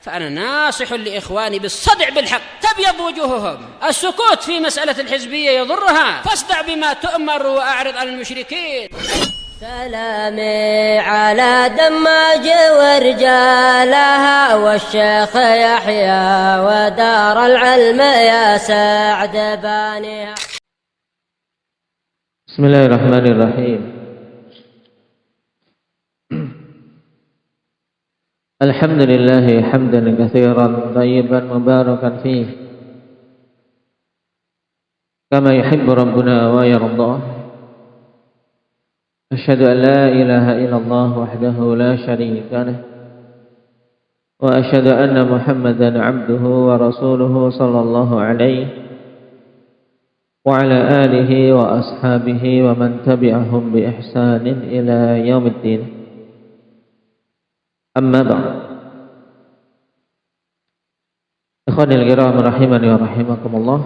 فأنا ناصح لإخواني بالصدع بالحق، تبيض وجوههم. السكوت في مسألة الحزبية يضرها، فاصدع بما تؤمر وأعرض عن المشركين. سلامي على دماج ورجالها والشيخ يحيى ودار العلم يا سعد بانيها. بسم الله الرحمن الرحيم. الحمد لله حمدا كثيرا طيبا مباركا فيه كما يحب ربنا ويرضى. أشهد أن لا إله إلا الله وحده لا شريك له، وأشهد أن محمدا عبده ورسوله صلى الله عليه وعلى آله وأصحابه ومن تبعهم بإحسان إلى يوم الدين. أما بعد، ikhwanil kiram rahimani wa rahimakumullah.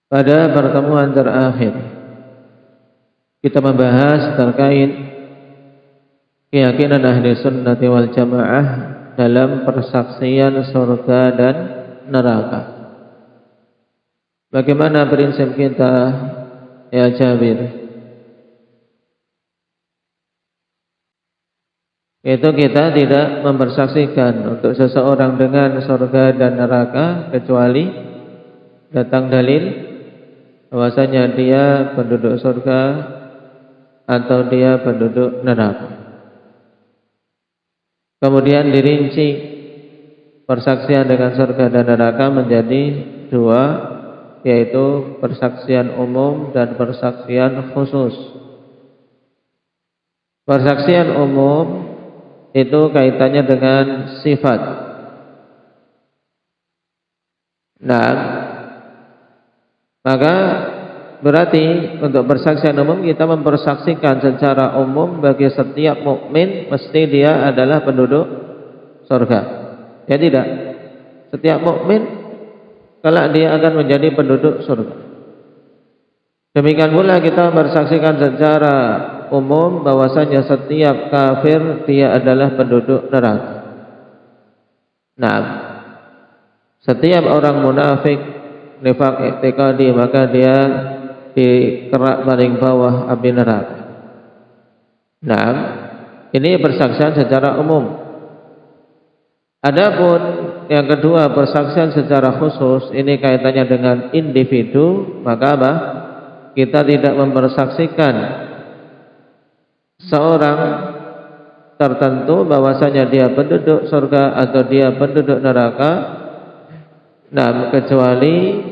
Pada pertemuan terakhir kita membahas terkait keyakinan ahli sunnati wal jamaah dalam persaksian surga dan neraka. Bagaimana prinsip kita, ya Jabir? Itu kita tidak mempersaksikan untuk seseorang dengan surga dan neraka kecuali datang dalil bahwasanya dia penduduk surga atau dia penduduk neraka. Kemudian dirinci persaksian dengan surga dan neraka menjadi dua, yaitu persaksian umum dan persaksian khusus. Persaksian umum itu kaitannya dengan sifat. Nah, maka berarti untuk persaksian umum kita mempersaksikan secara umum bagi setiap mukmin mesti dia adalah penduduk surga. Ya tidak? Setiap mukmin kelak dia akan menjadi penduduk surga. Demikian pula kita bersaksikan secara umum bahwasanya setiap kafir dia adalah penduduk neraka. Nah, setiap orang munafik, nifaq i'tiqadi, maka dia di kerak paling bawah api neraka. Nah, ini persaksian secara umum. Adapun yang kedua, persaksian secara khusus, ini kaitannya dengan individu, maka apa? Kita tidak mempersaksikan seorang tertentu bahwasanya dia penduduk surga atau dia penduduk neraka, nah, kecuali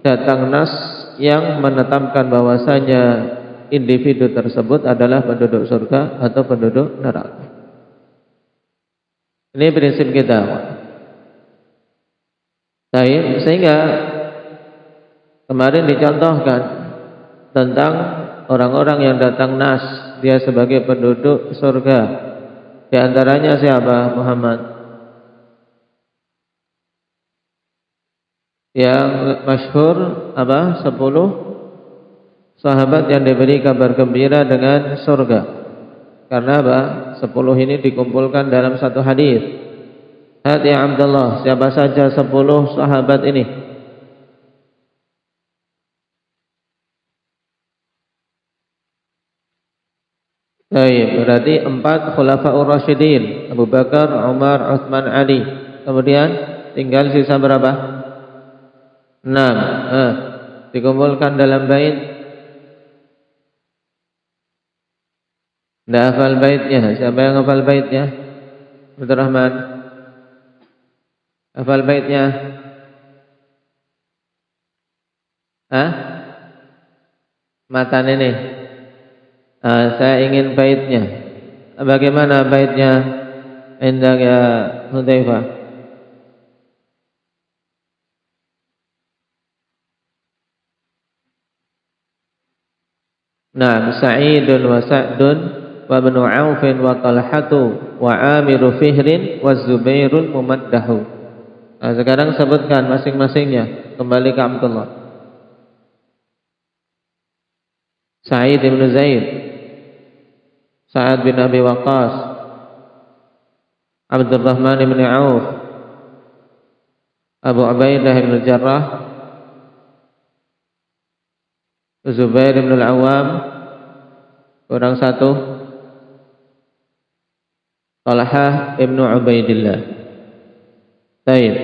datang nas yang menetapkan bahwasanya individu tersebut adalah penduduk surga atau penduduk neraka. Ini prinsip kita. Baik, sehingga kemarin dicontohkan tentang orang-orang yang datang nas dia sebagai penduduk surga. Di antaranya siapa? Muhammad. Yang masyhur apa? 10 sahabat yang diberi kabar gembira dengan surga. Karena apa? 10 ini dikumpulkan dalam satu hadis. Hati Abdullah, siapa saja 10 sahabat ini? Baik, berarti 4 khulafaur rasyidin, Abu Bakar, Umar, Utsman, Ali. Kemudian tinggal sisa berapa? 6. Dikumpulkan dalam bait. Nggak hafal baitnya. Siapa yang hafal baitnya? Abdul Rahman. Hafal baitnya? Matan ini. Saya ingin baitnya. Bagaimana baitnya? Indah ya Hudzaifah. Naam, Sa'idun wa Sa'dun wa Ibnu Aufin wa Talhatu wa Amiru Fihrin wa Zubairul Mumaddahu. Nah, sekarang sebutkan masing-masingnya. Kembali ke Abdullah. Sa'id bin Zaid, Sa'ad bin Abi Waqqas, Abdurrahman bin Auf, Abu Ubaidah bin Jarrah, Zubair bin Al-Awwam, kurang satu, Talhah bin Ubaidillah. Baik.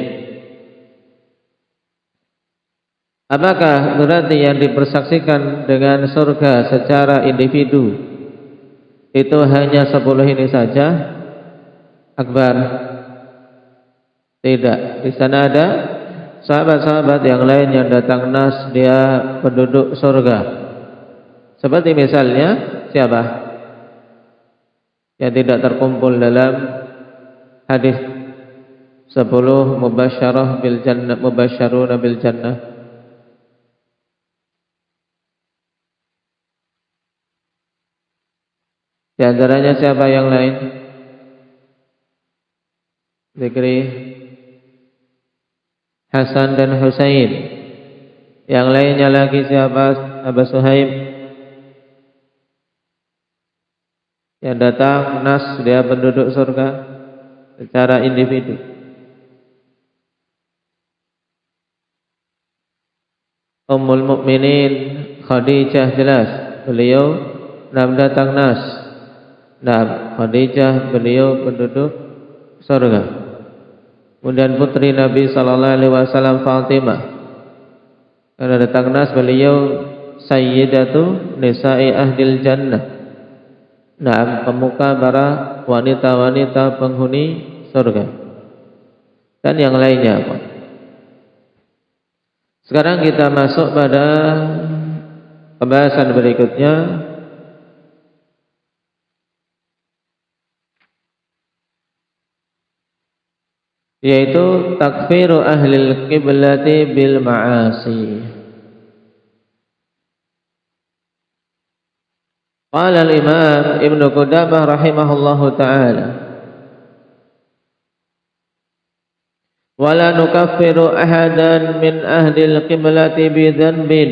Apakah berarti yang dipersaksikan dengan surga secara individu itu hanya 10 ini saja? Akbar. Tidak. Di sana ada sahabat-sahabat yang lain yang datang nas dia penduduk surga. Seperti misalnya siapa? Yang tidak terkumpul dalam hadis 10 mubasyarah bil jannah, mubasyaruna bil jannah. Di antaranya siapa yang lain? Zikri Hasan dan Husain. Yang lainnya lagi siapa? Abu Suhaib. Yang datang nas dia penduduk surga secara individu. Ummul Mukminin Khadijah jelas beliau datang nas. Nah, Khadijah beliau penduduk surga. Kemudian putri Nabi sallallahu alaihi wasallam Fatimah. Karena datang nas beliau sayyidatu nisa'i ahlil jannah. Nah, pemuka para wanita-wanita penghuni surga. Dan yang lainnya apa? Sekarang kita masuk pada pembahasan berikutnya, yaitu takfiru ahlil qiblati bil ma'asi. Qala al-Imam Ibnu Qudamah rahimahullahu ta'ala, wala nukaffiru ahadan min ahlil qiblati bi dhanbin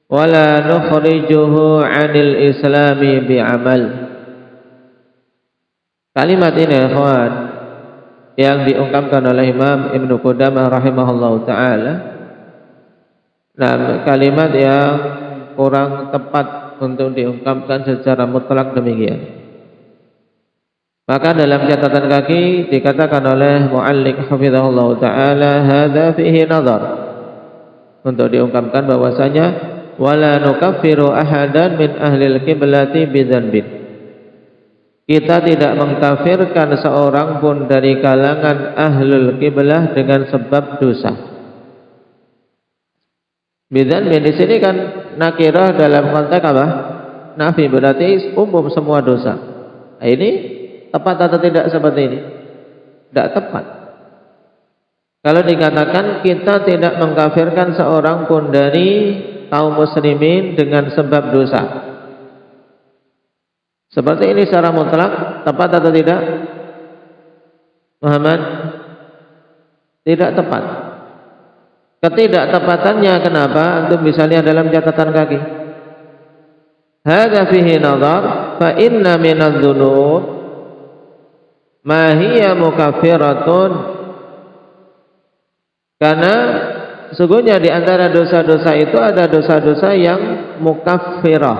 wala nukhrijuhu 'anil islami bi amal. Kalimat ini ikhwan yang diungkapkan oleh Imam Ibnu Qudamah rahimahullahu ta'ala, nah, kalimat yang kurang tepat untuk diungkapkan secara mutlak demikian. Maka dalam catatan kaki dikatakan oleh mu'alliq hafizahullah ta'ala, hadza fihi nazar, untuk diungkapkan bahwasanya wala nukaffiru ahadan min ahlil qiblati bidzanbin, kita tidak mengkafirkan seorang pun dari kalangan ahlul qiblah dengan sebab dosa. Bidzanbin di sini kan nakirah dalam konteks apa? Nafi, berarti umum semua dosa. Nah, ini tepat atau tidak seperti ini? Tidak tepat. Kalau dikatakan kita tidak mengkafirkan seorang pun dari kaum muslimin dengan sebab dosa, seperti ini secara mutlak tepat atau tidak? Muhammad? Tidak tepat. Ketidaktepatannya kenapa? Antum bisa lihat dalam catatan kaki. Hadza fihi nazar, fa inna minadz-dzunub ma hiya mukaffiratun. Karena sesungguhnya di antara dosa-dosa itu ada dosa-dosa yang mukaffirah,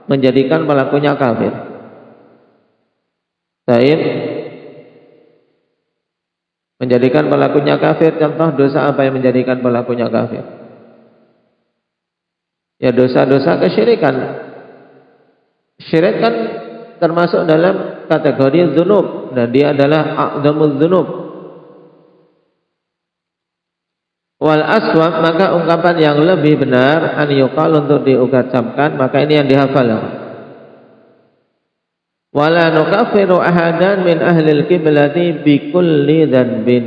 menjadikan pelakunya kafir. Baik. Menjadikan pelakunya kafir, contoh dosa apa yang menjadikan pelakunya kafir? Ya dosa-dosa kesyirikan. Syirik kan termasuk dalam kategori dzunub, dan dia adalah a'dzamul dzunub. Wal aswab, maka ungkapan yang lebih benar an yuqal, untuk diucapkan, maka ini yang dihafal. Wala nukaffiru ahadan min ahlil qiblati bi kulli dzanbin.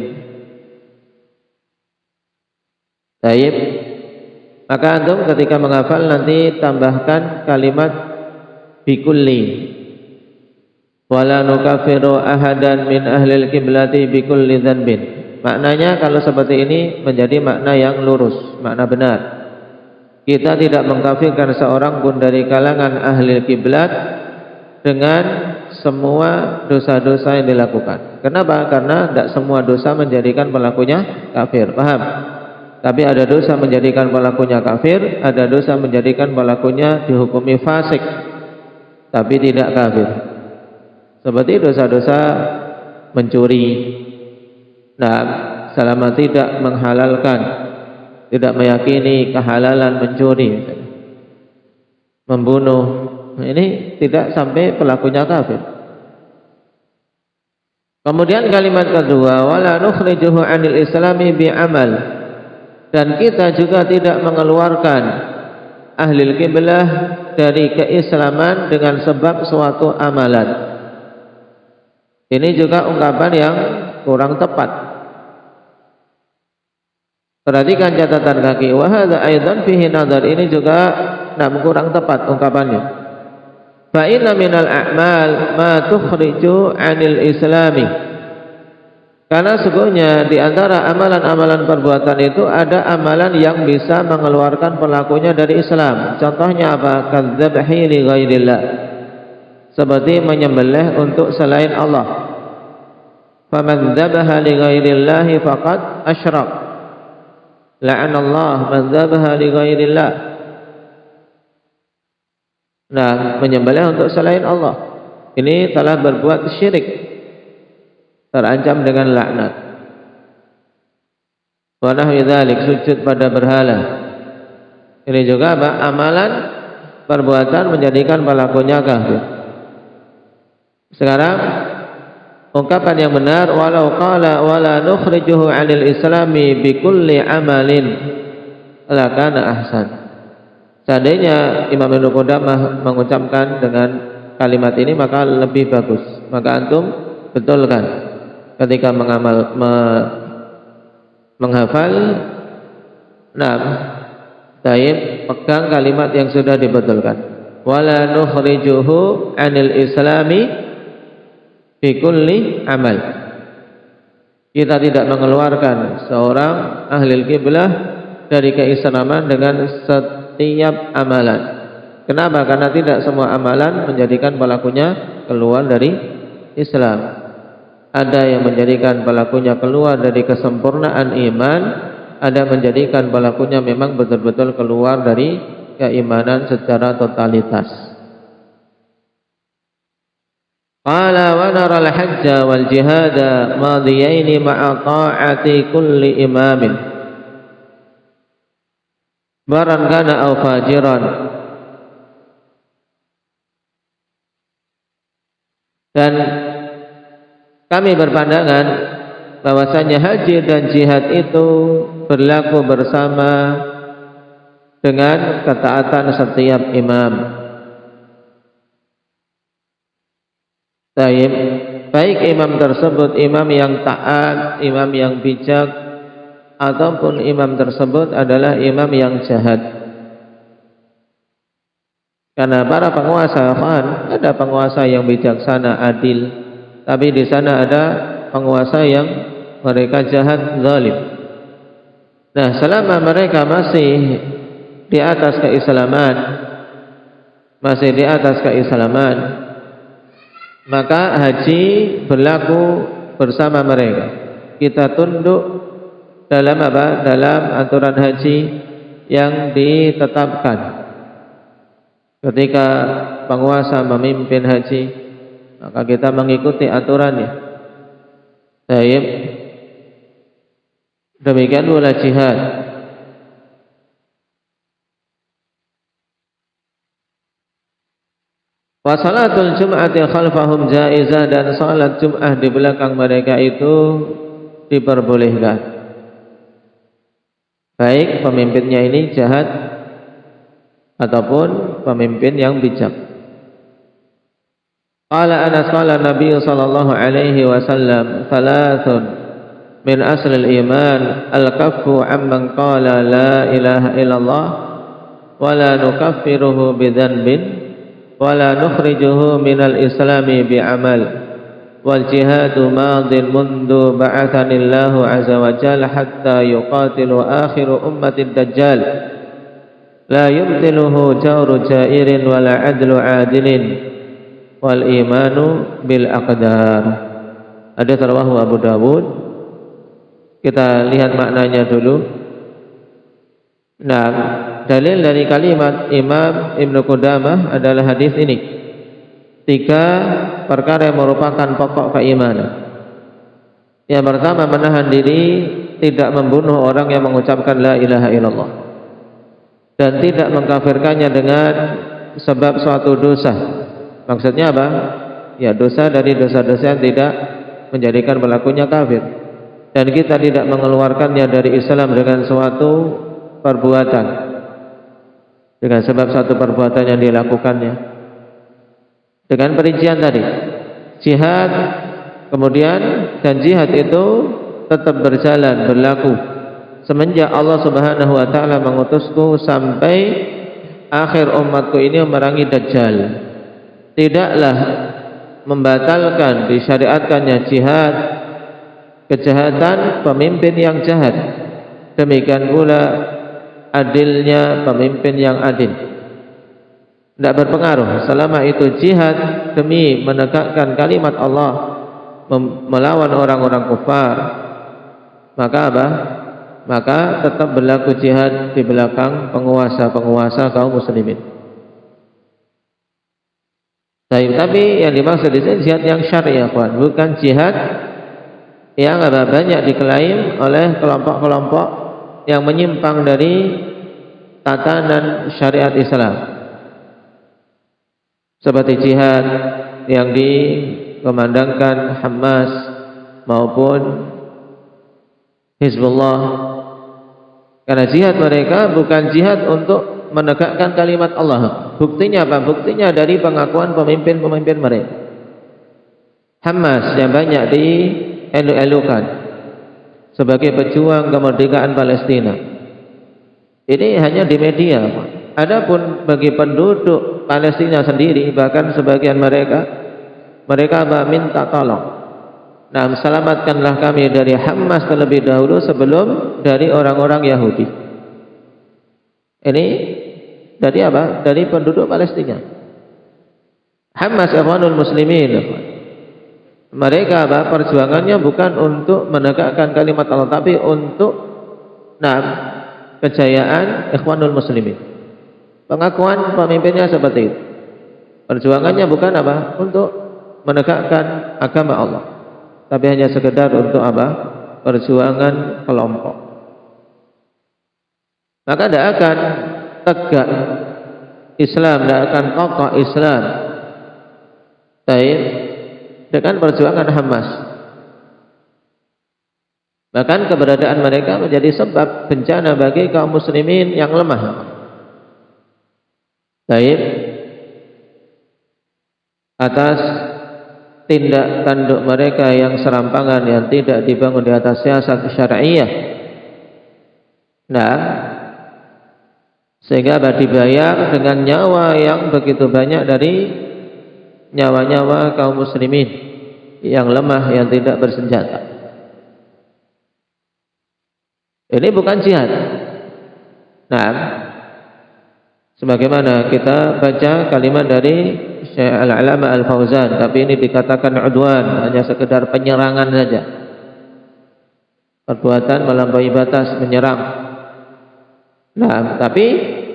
Baik. Maka antum ketika menghafal nanti tambahkan kalimat bi kulli. Wala nukaffiru ahadan min ahlil qiblati bi kulli dzanbin. Maknanya kalau seperti ini menjadi makna yang lurus, makna benar. Kita tidak mengkafirkan seorang pun dari kalangan ahli kiblat dengan semua dosa-dosa yang dilakukan. Kenapa? Karena tidak semua dosa menjadikan pelakunya kafir. Paham? Tapi ada dosa menjadikan pelakunya kafir, ada dosa menjadikan pelakunya dihukumi fasik, tapi tidak kafir. Seperti dosa-dosa mencuri. Nah, selama tidak menghalalkan, tidak meyakini kehalalan mencuri, membunuh, ini tidak sampai pelakunya kafir. Kemudian kalimat kedua, wala nukhrijuhu 'anil islami bi'amal, dan kita juga tidak mengeluarkan ahli qiblah dari keislaman dengan sebab suatu amalan. Ini juga ungkapan yang kurang tepat. Perhatikan catatan kaki, wa hadza aidan fihi nadhar, ini juga kurang tepat ungkapannya. Fa inna minal a'mal ma tukhriju 'anil islami, karena sesungguhnya di antara amalan-amalan perbuatan itu ada amalan yang bisa mengeluarkan pelakunya dari Islam. Contohnya apa? Kadzabhi li ghairillah, seperti menyembelih untuk selain Allah. Faman dzabaha li ghairillahi faqad asyrak, la'anallahu man dzabaha li ghairillah. Nah, menyembelih untuk selain Allah ini telah berbuat syirik, terancam dengan laknat. Wa nahwi dzalik, sujud pada berhala, ini juga apa? Amalan perbuatan menjadikan pelakunya kafir. Sekarang ungkapan yang benar, walau qala wala nukhrijuhu 'anil islami bi kulli amalin lakana ahsan. Seandainya Imam Ibnu Qudamah mengucapkan dengan kalimat ini maka lebih bagus. Maka antum betulkan ketika menghafal. Nah, taib, pegang kalimat yang sudah dibetulkan. Wala nukhrijuhu 'anil islami bi kulli amal. Kita tidak mengeluarkan seorang ahli qiblah dari keislaman dengan setiap amalan. Kenapa? Karena tidak semua amalan menjadikan pelakunya keluar dari Islam. Ada yang menjadikan pelakunya keluar dari kesempurnaan iman, ada menjadikan pelakunya memang betul-betul keluar dari keimanan secara totalitas. Qala wa nara al-hajja wal jihada madiyaini ma'a ta'ati kulli imamin baran kana aw fajiran. Dan kami berpandangan bahwasanya haji dan jihad itu berlaku bersama dengan ketaatan setiap imam. Baik imam tersebut imam yang taat, imam yang bijak, ataupun imam tersebut adalah imam yang jahat. Karena para penguasa, ada penguasa yang bijaksana, adil, tapi di sana ada penguasa yang mereka jahat, zalim. Nah, selama mereka masih di atas keislaman, maka haji berlaku bersama mereka. Kita tunduk dalam apa? Dalam aturan haji yang ditetapkan. Ketika penguasa memimpin haji, maka kita mengikuti aturannya. Baik. Demikian pula jihad. Wa salatul jum'ati khalfahum jaizah, dan salat Jum'ah di belakang mereka itu diperbolehkan. Baik pemimpinnya ini jahat ataupun pemimpin yang bijak. Qala Anas qala Nabi sallallahu alaihi wasallam, thalathun min aslil iman al-kaffu amman qala la ilaha illallah wa la nukaffiruhu bidhanbin wa la nukhrijuhu minal islami bi'amal wal jihadu madin mundu ba'athani Allahu azza wa jalla hatta yuqatilu akhiru ummatid dajjal la yubtiluhu jawru jairin wa la adlu adilin wal imanu bil aqdar. Hadis rawahu Abu Dawud. Kita lihat maknanya dulu. Nah, dalil dari kalimat Imam Ibnu Qudamah adalah hadis ini. 3 perkara yang merupakan pokok keimanan. Yang pertama, menahan diri tidak membunuh orang yang mengucapkan la ilaha illallah dan tidak mengkafirkannya dengan sebab suatu dosa. Maksudnya apa? Ya, dosa dari dosa-dosa yang tidak menjadikan pelakunya kafir, dan kita tidak mengeluarkannya dari Islam dengan suatu perbuatan, dengan sebab suatu perbuatan yang dilakukannya. Dengan perincian tadi, jihad, kemudian dan jihad itu tetap berjalan, berlaku semenjak Allah Subhanahu wa taala mengutusku sampai akhir umatku ini memerangi Dajjal. Tidaklah membatalkan disyariatkannya jihad kejahatan pemimpin yang jahat. Demikian pula adilnya pemimpin yang adil. Tidak berpengaruh selama itu jihad demi menegakkan kalimat Allah, melawan orang-orang kufar, maka apa? Maka tetap berlaku jihad di belakang penguasa-penguasa kaum muslimin. Tapi yang dimaksud di sini jihad yang syar'i, bukan jihad yang banyak diklaim oleh kelompok-kelompok yang menyimpang dari tatanan syariat Islam, seperti jihad yang dikumandangkan Hamas maupun Hizbullah. Karena jihad mereka bukan jihad untuk menegakkan kalimat Allah. Buktinya apa? Buktinya dari pengakuan pemimpin-pemimpin mereka. Hamas yang banyak dielu-elukan sebagai pejuang kemerdekaan Palestina, ini hanya di media. Adapun bagi penduduk Palestina sendiri, bahkan sebagian mereka minta tolong. Nah, selamatkanlah kami dari Hamas terlebih dahulu sebelum dari orang-orang Yahudi. Ini dari apa? Dari penduduk Palestina. Hamas ikhwanul muslimin. Mereka apa? Perjuangannya bukan untuk menegakkan kalimat Allah, tapi untuk kejayaan ikhwanul muslimin. Pengakuan pemimpinnya seperti itu. Perjuangannya bukan apa? Untuk menegakkan agama Allah, tapi hanya sekedar untuk apa? Perjuangan kelompok. Maka tidak akan tegak Islam, tidak akan kokoh Islam dengan perjuangan Hamas. Bahkan keberadaan mereka menjadi sebab bencana bagi kaum muslimin yang lemah. Atas tindak tanduk mereka yang serampangan, yang tidak dibangun di atas siasat syar'iyah. Sehingga dibayar dengan nyawa yang begitu banyak dari nyawa-nyawa kaum muslimin yang lemah, yang tidak bersenjata. Ini bukan jihad. Sebagaimana kita baca kalimat dari Syekh Al-Alama Al-Fauzan, tapi ini dikatakan udwan, hanya sekedar penyerangan saja. Perbuatan melampaui batas, menyerang. Tapi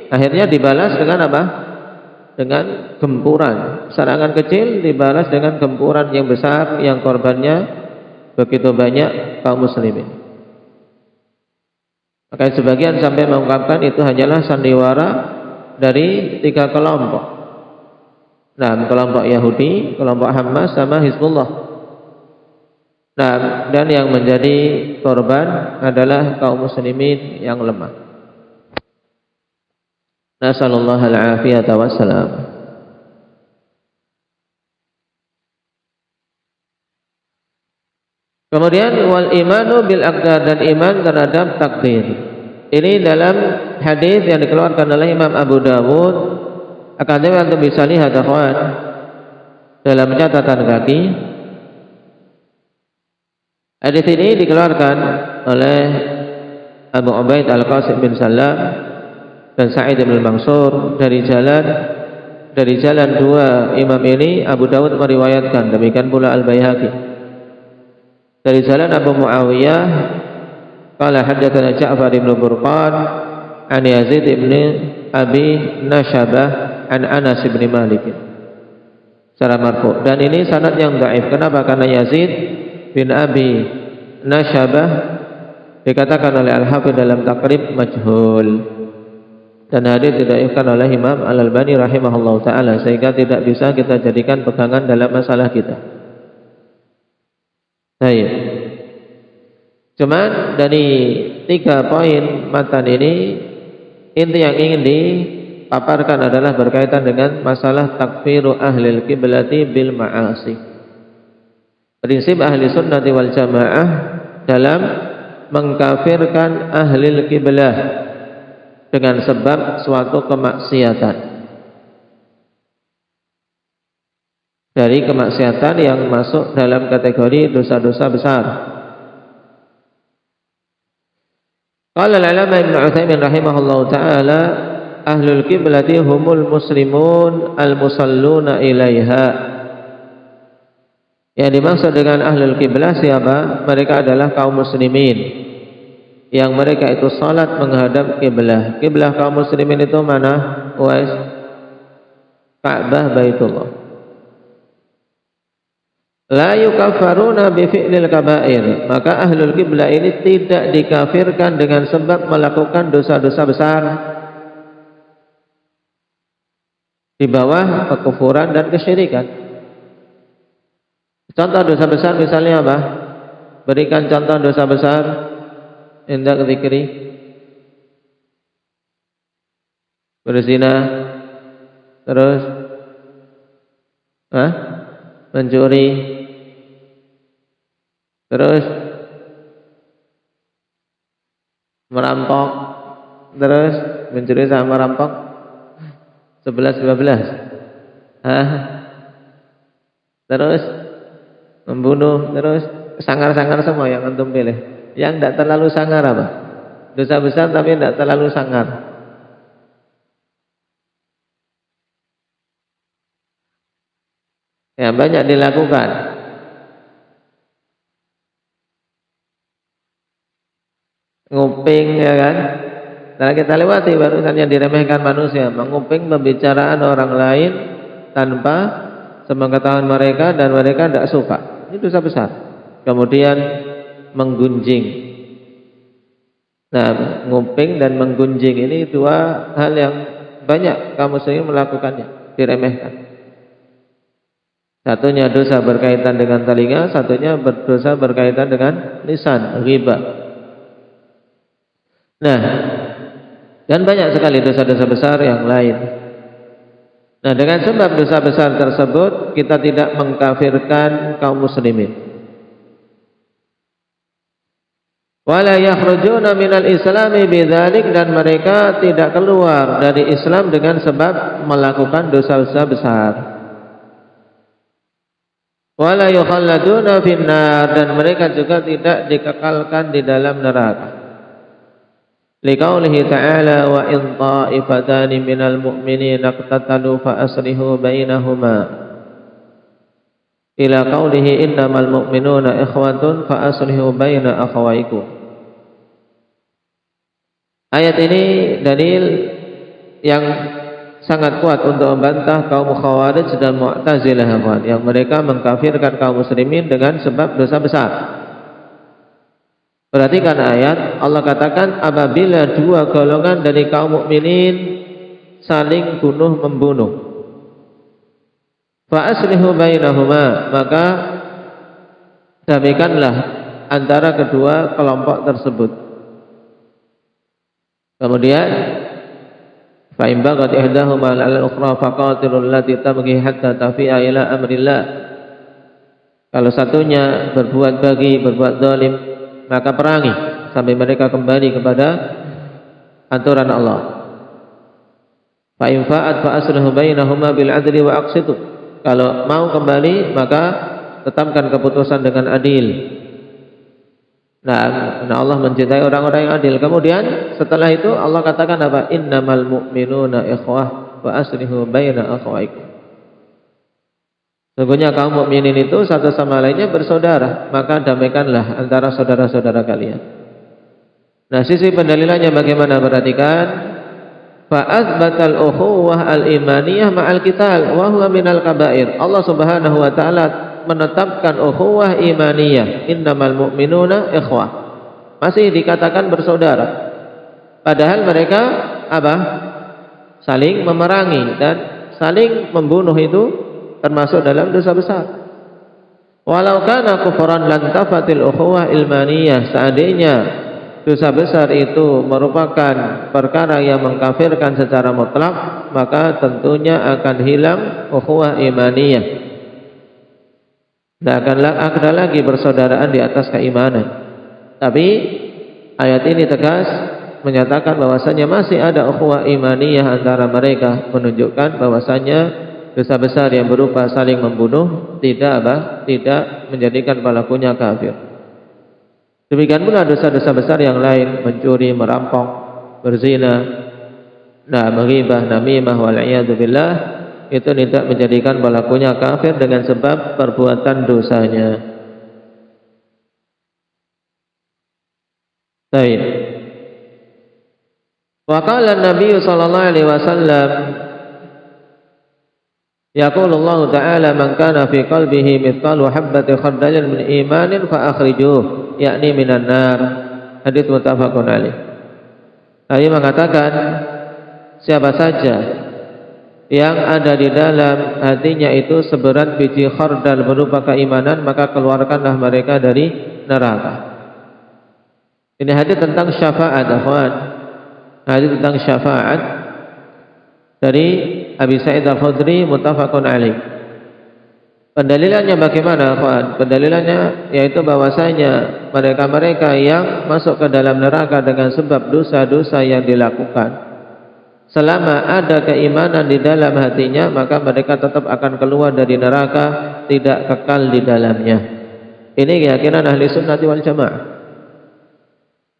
akhirnya dibalas dengan apa? Dengan gempuran. Serangan kecil dibalas dengan gempuran yang besar, yang korbannya begitu banyak kaum muslimin. Maka sebagian sampai mengungkapkan itu hanyalah sandiwara dari 3 kelompok. Kelompok Yahudi, kelompok Hamas, sama Hizbullah. Dan yang menjadi korban adalah kaum muslimin yang lemah. Nasallallahu al-afiyata wassalam. Kemudian wal imanu bil aqdar, dan iman terhadap takdir. Ini dalam hadis yang dikeluarkan oleh Imam Abu Dawud. Akan tetapi antum bisa lihat akhwan dalam catatan kaki. Hadis ini dikeluarkan oleh Abu Ubaid Al-Qasim bin Salam dan Sa'id bin Mansur dari jalan dari jalan dua imam ini Abu Dawud meriwayatkan, demikian pula Al-Baihaqi. Dari jalan Abu Muawiyah qala haddatsana Ja'far bin Burqan an Yazid bin Abi Nasyabah an Anas bin Malik secara marfu. Dan ini sanad yang dhaif. Kenapa? Karena Yazid bin Abi Nasyabah dikatakan oleh Al-Hafidz dalam Taqrib majhul, dan hadis didhaifkan oleh Imam Al-Albani rahimahullahu taala, sehingga tidak bisa kita jadikan pegangan dalam masalah kita. Baik. Cuman dari 3 poin matan ini, inti yang ingin dipaparkan adalah berkaitan dengan masalah takfiru ahlil qiblati bil ma'asi. Prinsip ahli sunnati wal jamaah dalam mengkafirkan ahlil qiblah dengan sebab suatu kemaksiatan, dari kemaksiatan yang masuk dalam kategori dosa-dosa besar. Qala al-'alama Ibnu Utsaimin rahimahullahu taala, ahlul qiblati humul muslimun al-musalluna ilaiha. Yang dimaksud dengan ahlul qiblah siapa? Mereka adalah kaum muslimin yang mereka itu salat menghadap kiblah. Kiblah kaum muslimin itu mana? Uwais? Ka'bah, Baitullah. La yukaffaruna bi fi'lil kaba'ir. Maka ahlul qiblah ini tidak dikafirkan dengan sebab melakukan dosa-dosa besar di bawah kekufuran dan kesyirikan. Contoh dosa besar misalnya apa? Berikan contoh dosa besar. Indah dzikri, berzina, terus mencuri, terus merampok, terus mencuri sama merampok 11-12, terus membunuh, terus sangar-sangar semua yang antum pilih. Yang tidak terlalu sangar apa? Dosa besar tapi tidak terlalu sangar. Ya, banyak dilakukan. Nguping, ya kan? Setelah kita lewati barusan yang diremehkan manusia, menguping pembicaraan orang lain tanpa sepengetahuan mereka dan mereka tidak suka. Ini dosa besar. Kemudian menggunjing. Nah, nguping dan menggunjing ini 2 hal yang banyak kaum muslimin melakukannya, diremehkan. Satunya dosa berkaitan dengan telinga, satunya dosa berkaitan dengan lisan, ghibah. Nah, dan banyak sekali dosa-dosa besar yang lain. Nah, dengan sebab dosa besar tersebut kita tidak mengkafirkan kaum muslimin. Wala yakhrujuna minal islami bidzalik, dan mereka tidak keluar dari Islam dengan sebab melakukan dosa-dosa besar. Wala yukhalladuna finnar, dan mereka juga tidak dikekalkan di dalam neraka. Liqaulihi ta'ala, wa in ta'ifatani minal mu'minina iqtatalu fa aslihu bainahuma. Ila qaulihi innamal mu'minuna ikhwatun fa aslihu baina akhawaykum. Ayat ini dalil yang sangat kuat untuk membantah kaum Khawarij dan Mu'tazilah yang mereka mengkafirkan kaum muslimin dengan sebab dosa besar. Perhatikan ayat, Allah katakan apabila 2 golongan dari kaum mukminin saling bunuh membunuh, fa aslihu bainahuma, maka damaikanlah antara kedua kelompok tersebut. Kemudian fa in baghat ihdahuma 'ala al-ukhra faqatilul lati tabghi hatta tafi'a ila amrillah. Kalau satunya berbuat zalim, maka perangi sampai mereka kembali kepada aturan Allah. Fa in fa'at fa aslihu bainahuma bil 'adli wa aqsitu. Kalau mau kembali maka tetapkan keputusan dengan adil. Nah, Allah mencintai orang-orang yang adil. Kemudian setelah itu Allah katakan apa? Innamal mu'minuna ikhwah wa aslihu baina akhawaikum. Sesungguhnya kaum mukminin itu satu sama lainnya bersaudara, maka damaikanlah antara saudara-saudara kalian. Nah, sisi pendalilannya bagaimana? Perhatikan. Fa atsbatal ukhuwah al-imaniyah ma'al qital wa huwa minal kaba'ir. Allah Subhanahu wa taala menetapkan ukhuwah imaniyah, innamal mu'minuna ikhwah. Masih dikatakan bersaudara. Padahal mereka apa? Saling memerangi dan saling membunuh itu termasuk dalam dosa besar. Walau kana kufran lan tafatil ukhuwah ilmaniyah, seandainya dosa besar itu merupakan perkara yang mengkafirkan secara mutlak, maka tentunya akan hilang ukhuwah imaniyah. Tidak akan ada lagi persaudaraan di atas keimanan. Tapi ayat ini tegas menyatakan bahwasanya masih ada ukhuwah imaniyah antara mereka, menunjukkan bahwasanya dosa besar yang berupa saling membunuh tidak menjadikan pelakunya kafir. Demikian pula dosa-dosa besar yang lain, mencuri, merampok, berzina, menghibah, namimah, wal'iyadu billah, itu tidak menjadikan pelakunya kafir dengan sebab perbuatan dosanya. Baik. Wa qala an-nabiy sallallahu alaihi wasallam, yaqulullahu ta'ala man kana fi qalbihi mithqalu habbati khardalin min imanin fa akhrijuh, yakni minan nar. Hadits muttafaqun alaih. Nabi mengatakan, siapa saja yang ada di dalam hatinya itu seberat biji khardal berupa keimanan, maka keluarkanlah mereka dari neraka. Ini hadits tentang syafaat, akhwan. Hadits tentang syafaat dari Abi Sa'id Al-Khudri muttafaqun alaih. Pendalilannya bagaimana, kawan? Pendalilannya yaitu bahwasanya mereka-mereka yang masuk ke dalam neraka dengan sebab dosa-dosa yang dilakukan, selama ada keimanan di dalam hatinya, maka mereka tetap akan keluar dari neraka, tidak kekal di dalamnya. Ini keyakinan ahli sunnati wal jamaah.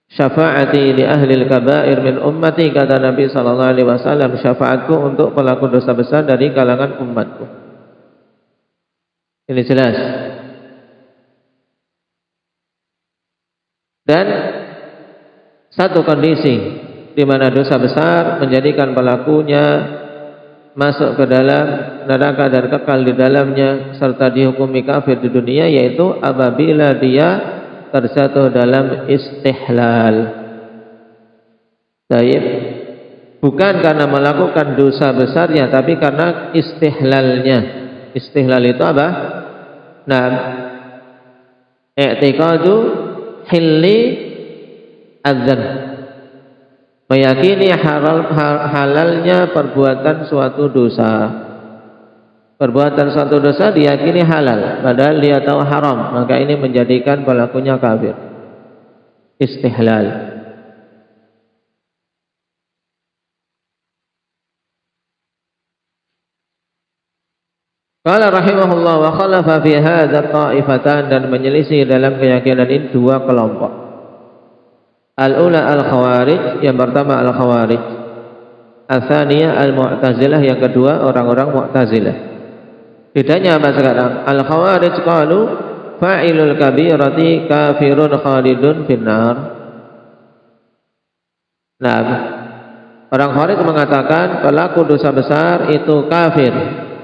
Syafaati li ahli al-kaba'ir min ummati, kata Nabi sallallahu alaihi wasallam, syafaatku untuk pelaku dosa besar dari kalangan umatku. Ini jelas. Dan satu kondisi di mana dosa besar menjadikan pelakunya masuk ke dalam neraka dan kekal di dalamnya serta dihukumi kafir di dunia, yaitu apabila dia terjatuh dalam istihlal. Baik, bukan karena melakukan dosa besarnya, tapi karena istihlalnya. Istihlal itu apa? I'tiqadu hilli adzan, meyakini halalnya perbuatan suatu dosa. Perbuatan suatu dosa diyakini halal, padahal dia tahu haram, maka ini menjadikan pelakunya kafir. Istihlal. Qala rahimahullah wa khalafa fi hadza ta'ifatan, dan menyelisih dalam keyakinan ini dua kelompok. Al-ula al-khawarij, yang pertama al-khawarij. Al-tsaniyah al-mu'tazilah, yang kedua orang-orang mu'tazilah. Bedanya apa sekarang? Al-khawarij qalu fa'ilul kabirati kafirun khalidun finnar. Nah, orang khawarij mengatakan pelaku dosa besar itu kafir.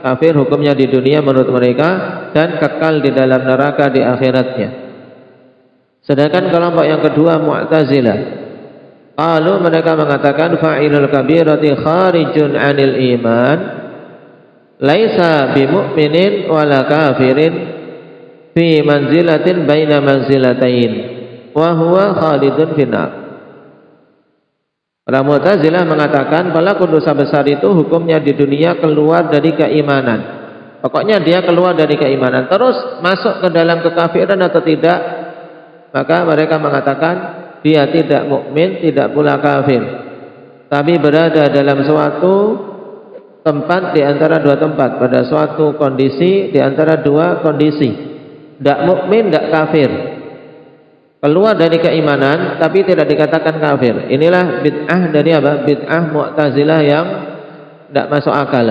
Kafir hukumnya di dunia menurut mereka, dan kekal di dalam neraka di akhiratnya. Sedangkan kelompok yang kedua Mu'tazilah, qalu, mereka mengatakan fa'ilul kabirati kharijun 'anil iman, laisa bimu'minin wala kafirin fi manzilatin baina manzilatain wa huwa khalidun finnar. Orang Mu'tazilah mengatakan pelaku dosa besar itu hukumnya di dunia keluar dari keimanan. Pokoknya dia keluar dari keimanan, terus masuk ke dalam kekafiran atau tidak, maka mereka mengatakan dia tidak mukmin, tidak pula kafir, tapi berada dalam suatu tempat di antara dua tempat, pada suatu kondisi di antara dua kondisi, tidak mukmin, tidak kafir, keluar dari keimanan tapi tidak dikatakan kafir. Inilah bid'ah dari apa? Bid'ah Mu'tazilah yang tidak masuk akal.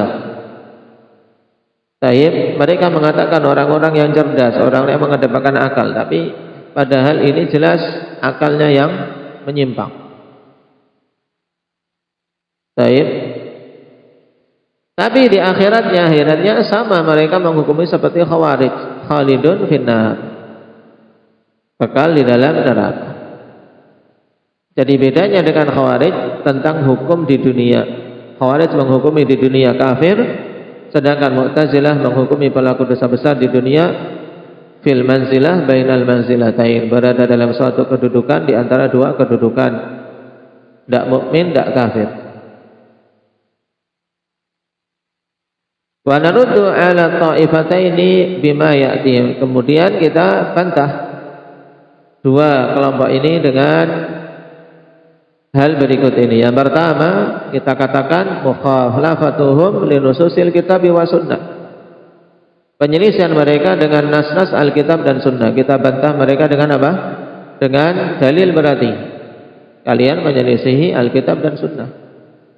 Taib, mereka mengatakan orang-orang yang cerdas, orang yang mengedepankan akal, tapi padahal ini jelas akalnya yang menyimpang. Taib. Tapi di akhiratnya sama, mereka menghukumi seperti Khawarij, khalidun finnar, kekal di dalam neraka. Jadi bedanya dengan Khawarij tentang hukum di dunia. Khawarij menghukumi di dunia kafir, sedangkan Mu'tazilah menghukumi pelaku dosa besar di dunia fil manzilah bainal manzilatain, berada dalam suatu kedudukan di antara dua kedudukan, tidak mukmin, tidak kafir. Wa naruddu ala ta'ifataini bima ya'ti. Kemudian kita bantah dua kelompok ini dengan hal berikut ini. Yang pertama, kita katakan mukhalafatuhum linususil kitab wa sunnah. Penyelisihan mereka dengan nas-nas Alkitab dan sunnah. Kita bantah mereka dengan apa? Dengan dalil berarti kalian menyelisihi Alkitab dan sunnah.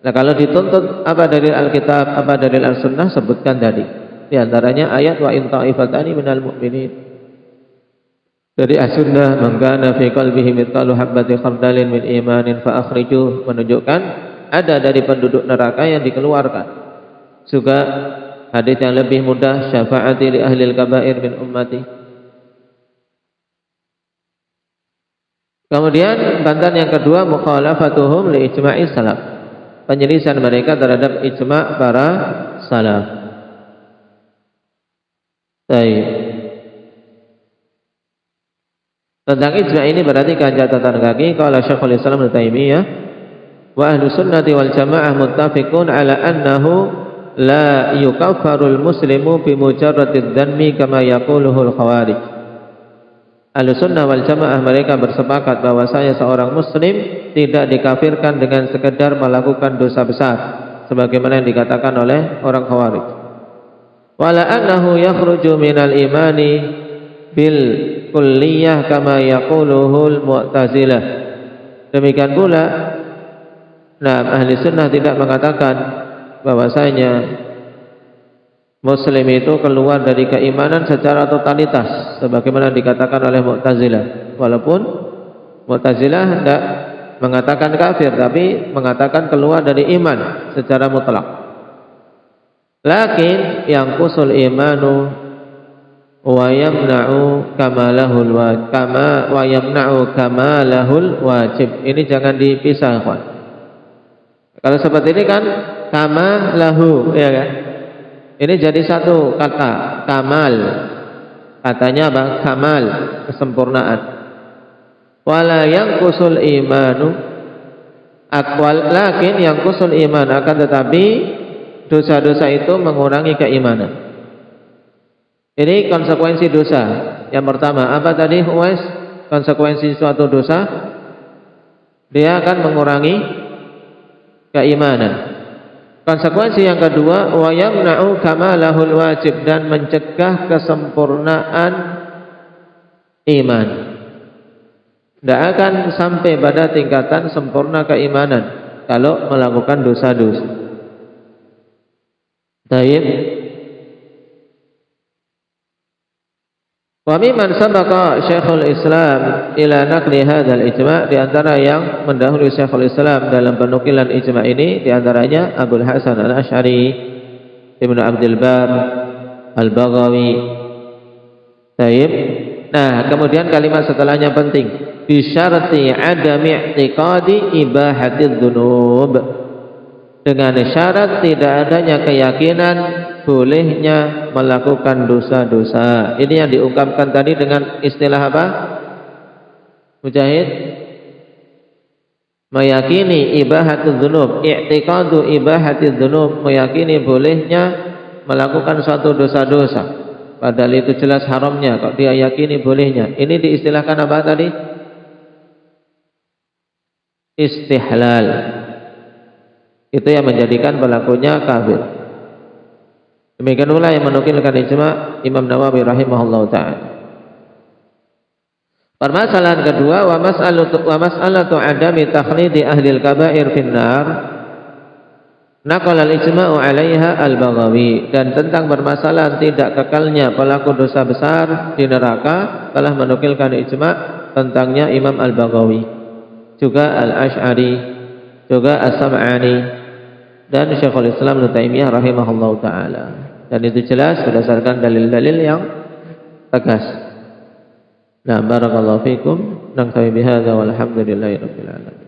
Nah, kalau dituntut apa dalil Alkitab, apa dalil Al-Sunnah, sebutkan tadi. Di antaranya ayat wa in ta'ifatani minal mu'minin. Dari As-Sunnah, man kana fi qalbihi mithqalu habbati khardalin min imanin fa akhrijuh, menunjukkan ada dari penduduk neraka yang dikeluarkan. Juga hadis yang lebih mudah, syafaati li ahlil kabair min ummati. Kemudian bantahan yang kedua, mukhalafatuhum li ijma'i salaf. Penyelisihan mereka terhadap ijma' para salaf. Baik. Tentang ijma' ini berarti catatan kaki kalau Syekhul Islam Ibnu Taimiyah wa ahlus sunnati wal jamaah muttafiqun ala annahu la yukaffarul muslimu bi mujarradid dhanbi kama yaquluhul khawarij. Ahlus sunnah wal jamaah mereka bersepakat bahwasanya seorang muslim tidak dikafirkan dengan sekedar melakukan dosa besar sebagaimana yang dikatakan oleh orang Khawarij. Wala annahu yakhruju minal imani bil kulliyah kama yaquluhul Mu'tazilah. Demikian pula ahli sunnah tidak mengatakan bahwasanya muslim itu keluar dari keimanan secara totalitas sebagaimana dikatakan oleh Mu'tazilah. Walaupun Mu'tazilah tidak mengatakan kafir, tapi mengatakan keluar dari iman secara mutlak. Lakin yang kusul imanu wa yamna'u kamalahul wajib. Ini jangan dipisah, kawan. Kalau seperti ini kan kamalahu, ya kan? Ini jadi satu kata, kamal. Katanya apa? Kamal, kesempurnaan. Wala yang kusul imanu akwal, lakin yang kusul iman, akan tetapi dosa-dosa itu mengurangi keimanan. Ini konsekuensi dosa. Yang pertama, apa tadi Uwais? Konsekuensi suatu dosa, dia akan mengurangi keimanan. Konsekuensi yang kedua, wa yamna'u kamalahul wajib, dan mencegah kesempurnaan iman. Tidak akan sampai pada tingkatan sempurna keimanan kalau melakukan dosa-dosa. Taib. Wa mimman sabaqa Syekhul Islam ila naqli hadzal ijma', di antara yang mendahului Syekhul Islam dalam penukilan ijma' ini di antaranya Abul Hasan Al-Asy'ari, Ibnu Abdul Bar, Al-Baghawi. Taib. Nah, kemudian kalimat setelahnya penting. Bisyarti adami i'tiqadi ibahatiz dzunub, dengan syarat tidak adanya keyakinan bolehnya melakukan dosa-dosa. Ini yang diungkapkan tadi dengan istilah apa? Mujahid? Meyakini ibahatiz dzunub, i'tiqadu ibahatiz dzunub, meyakini bolehnya melakukan suatu dosa-dosa padahal itu jelas haramnya, kok dia yakini bolehnya. Ini diistilahkan apa tadi? Istihlal. Itu yang menjadikan pelakunya kafir. Demikian pula yang menukilkan ijma' Imam Nawawi rahimahullah ta'ala. Permasalahan kedua, wa mas'alatu adami takhlidi ahlil kabair finnar, Naqal al-ijma'u 'alaiha al-Baghawi, dan tentang permasalahan tidak kekalnya pelaku dosa besar di neraka telah menukilkan ijma' tentangnya Imam Al-Baghawi, juga Al-Asy'ari, juga As-Sam'ani, dan Syekhul Islam Ibnu Taimiyah rahimahullahu taala. Dan itu jelas berdasarkan dalil-dalil yang tegas. Nah, barakallahu fikum. Naktafi bihadza walhamdulillahi rabbil alamin.